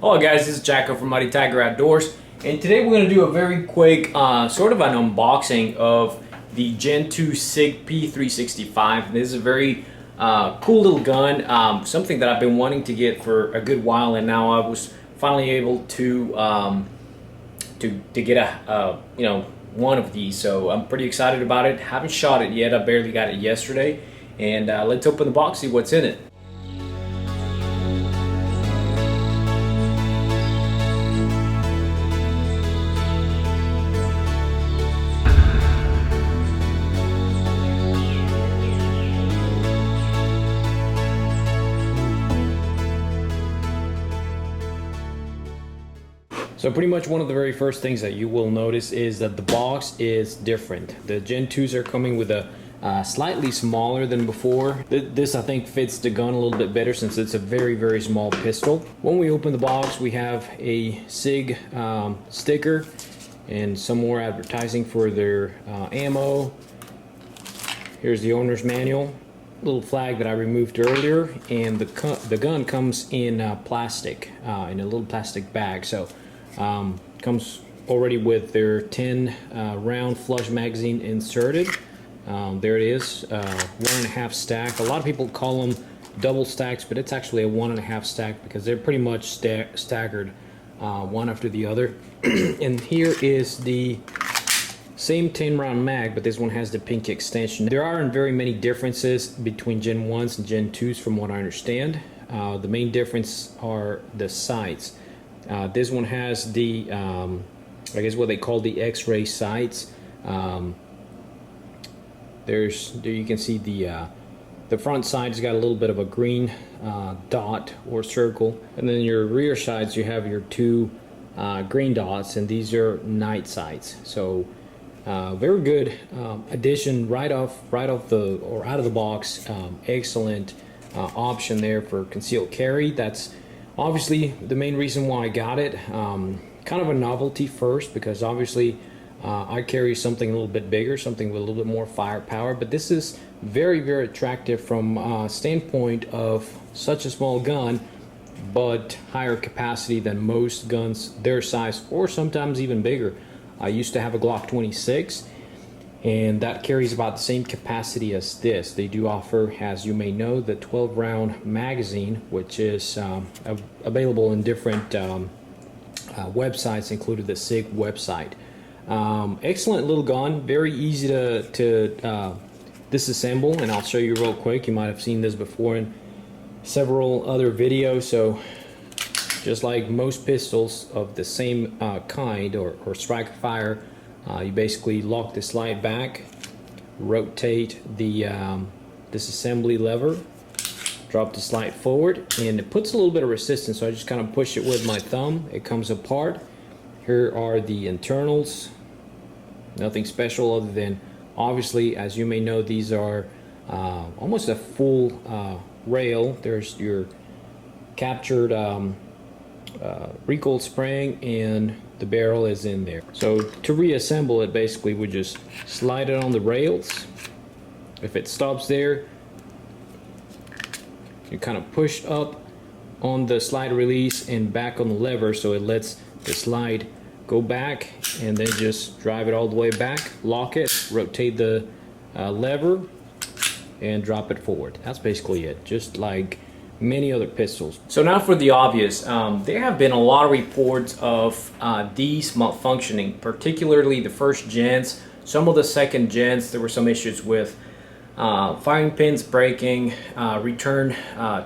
Hello guys, this is Jacko from MuddyTigerOutdoors, and today we're going to do a very quick sort of an unboxing of the Gen 2 SIG P365. This is a very cool little gun, something that I've been wanting to get for a good while, and now I was finally able to get a one of these. So I'm pretty excited about it. Haven't shot it yet. I barely got it yesterday, and let's open the box, see what's in it. So pretty much one of the very first things that you will notice is that the box is different. The Gen 2s are coming with a slightly smaller than before. This I think fits the gun a little bit better since it's a very small pistol. When we open the box, we have a SIG sticker and some more advertising for their ammo. Here's the owner's manual, little flag that I removed earlier, and the gun comes in plastic, in a little plastic bag. So comes already with their 10 round flush magazine inserted. There it is, 1.5 stack. A lot of people call them double stacks, but it's actually a 1.5 stack because they're pretty much staggered one after the other. And here is the same 10 round mag, but this one has the pink extension. There aren't very many differences between Gen 1s and Gen 2s from what I understand. The main difference are the sights. This one has the, I guess what they call the X-ray sights. There you can see the front side's got a little bit of a green dot or circle, and then your rear sides you have your two green dots, and these are night sights. So very good addition right off the or out of the box. Excellent option there for concealed carry. That's obviously the main reason why I got it. Kind of a novelty first, because obviously I carry something a little bit bigger, something with a little bit more firepower, but this is very attractive from a standpoint of such a small gun but higher capacity than most guns their size, or sometimes even bigger. I used to have a Glock 26, and that carries about the same capacity as this. They do offer, as you may know, the 12 round magazine, which is available in different websites, including the SIG website. Excellent little gun, very easy to disassemble, and I'll show you real quick. You might have seen this before in several other videos. So just like most pistols of the same kind or strike fire, you basically lock the slide back, rotate the disassembly lever, drop the slide forward, and it puts a little bit of resistance, so I just kind of push it with my thumb. It comes apart. Here are the internals. Nothing special other than, obviously, as you may know, these are almost a full rail. There's your captured recoil spring, and the barrel is in there. So to reassemble it, basically we just slide it on the rails. If it stops there, you kind of push up on the slide release and back on the lever, so it lets the slide go back, and then just drive it all the way back, lock it, rotate the lever, and drop it forward. That's basically it, just like many other pistols. So now for the obvious, there have been a lot of reports of these malfunctioning, particularly the first gens. Some of the second gens, there were some issues with firing pins breaking,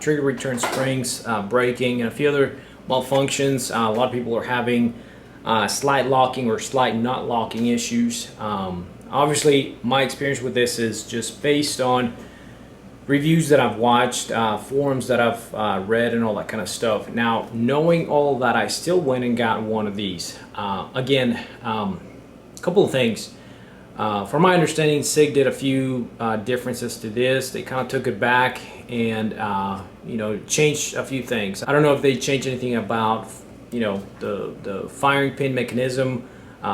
trigger return springs breaking, and a few other malfunctions. A lot of people are having slide locking or slide not locking issues. Obviously, my experience with this is just based on reviews that I've watched, forums that I've read, and all that kind of stuff. Now, knowing all of that, I still went and got one of these. Again, a couple of things. From my understanding, SIG did a few differences to this. They kind of took it back and changed a few things. I don't know if they changed anything about the firing pin mechanism,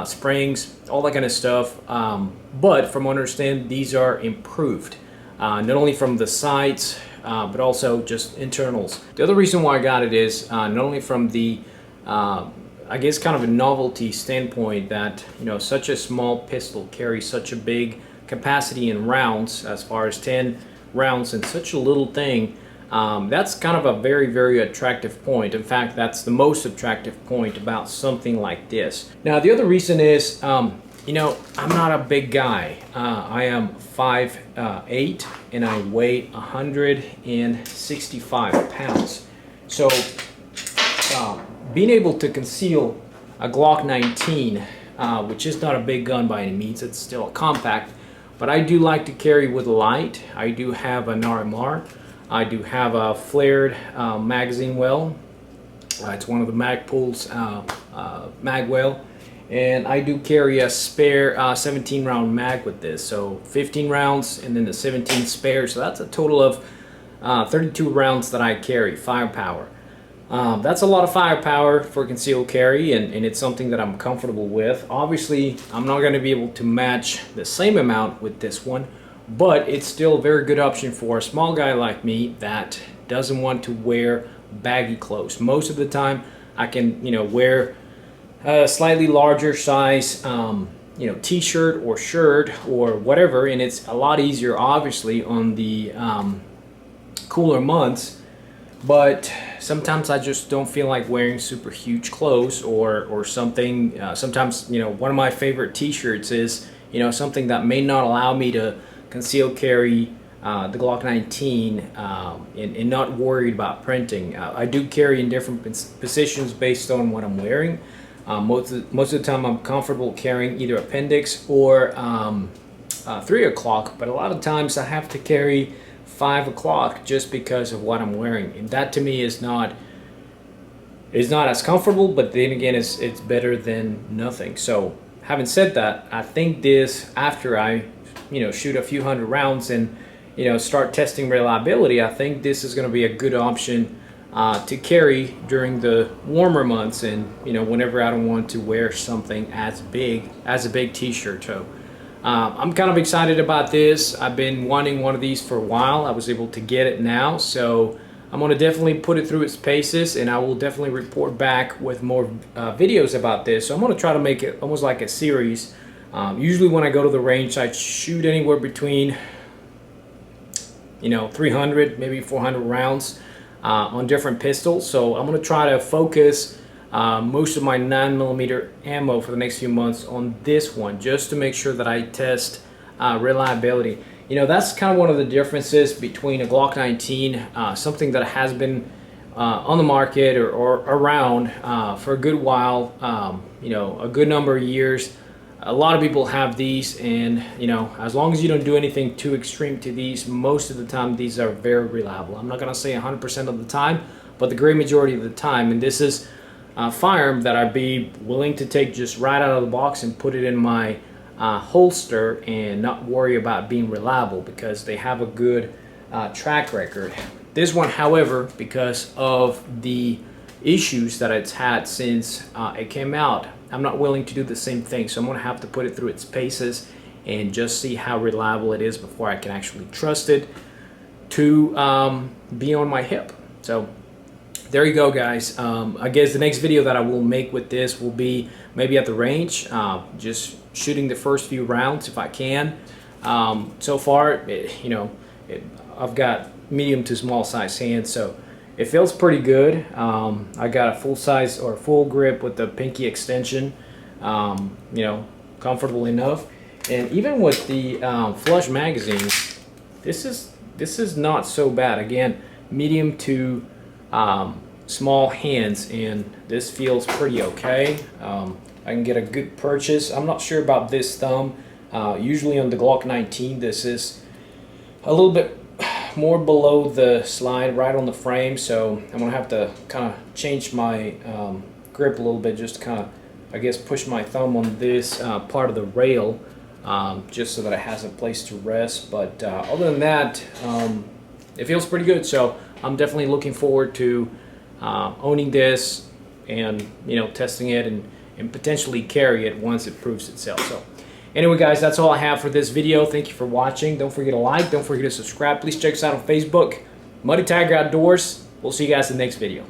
springs, all that kind of stuff. But from what I understand, these are improved. Not only from the sights, but also just internals. The other reason why I got it is not only from the I guess kind of a novelty standpoint that, you know, such a small pistol carries such a big capacity in rounds, as far as 10 rounds in such a little thing. That's kind of a very, very attractive point. In fact, that's the most attractive point about something like this. Now, the other reason is, you know, I'm not a big guy. I am 5'8", and I weigh 165 pounds. So, being able to conceal a Glock 19, which is not a big gun by any means, it's still a compact, but I do like to carry with light. I do have an RMR. I do have a flared magazine well. It's one of the Magpul's mag well. And I do carry a spare 17 round mag with this. So 15 rounds and then the 17 spare. So that's a total of 32 rounds that I carry, firepower. That's a lot of firepower for concealed carry, and it's something that I'm comfortable with. Obviously, I'm not going to be able to match the same amount with this one, but it's still a very good option for a small guy like me that doesn't want to wear baggy clothes. Most of the time, I can, you know, wear a slightly larger size, you know, t-shirt or shirt or whatever, and it's a lot easier, obviously, on the cooler months. But sometimes I just don't feel like wearing super huge clothes or something. Sometimes, you know, one of my favorite t-shirts is, you know, something that may not allow me to conceal carry the Glock 19 and not worried about printing. I do carry in different positions based on what I'm wearing. Most of the time I'm comfortable carrying either appendix or 3 o'clock, but a lot of times I have to carry 5 o'clock just because of what I'm wearing, and that to me is not as comfortable, but then again it's better than nothing. So having said that, I think this, after I, you know, shoot a few hundred rounds and, you know, start testing reliability, I think this is going to be a good option to carry during the warmer months, and, you know, whenever I don't want to wear something as big as a big t-shirt. So I'm kind of excited about this. I've been wanting one of these for a while. I was able to get it now, so I'm going to definitely put it through its paces, and I will definitely report back with more videos about this. So I'm going to try to make it almost like a series. Usually when I go to the range, I shoot anywhere between, you know, 300, maybe 400 rounds on different pistols. So I'm going to try to focus most of my 9mm ammo for the next few months on this one, just to make sure that I test reliability. You know, that's kind of one of the differences between a Glock 19, something that has been on the market or around for a good while, you know, a good number of years. A lot of people have these, and, you know, as long as you don't do anything too extreme to these, most of the time these are very reliable. I'm not going to say 100% of the time, but the great majority of the time. And this is a firearm that I'd be willing to take just right out of the box and put it in my holster and not worry about being reliable, because they have a good track record. This one, however, because of the issues that it's had since it came out, I'm not willing to do the same thing. So I'm going to have to put it through its paces and just see how reliable it is before I can actually trust it to be on my hip. So there you go, guys. I guess the next video that I will make with this will be maybe at the range, just shooting the first few rounds if I can. So far, I've got medium to small size hands, so it feels pretty good. I got a full size or full grip with the pinky extension, comfortable enough. And even with the flush magazine, this is not so bad. Again, medium to small hands, and this feels pretty okay. I can get a good purchase. I'm not sure about this thumb. Usually on the Glock 19, this is a little bit more below the slide, right on the frame, so I'm gonna have to kind of change my grip a little bit, just to kind of, I guess, push my thumb on this part of the rail, just so that it has a place to rest. But other than that, it feels pretty good. So I'm definitely looking forward to owning this and, testing it and potentially carry it once it proves itself. So anyway, guys, that's all I have for this video. Thank you for watching. Don't forget to like, don't forget to subscribe. Please check us out on Facebook, Muddy Tiger Outdoors. We'll see you guys in the next video.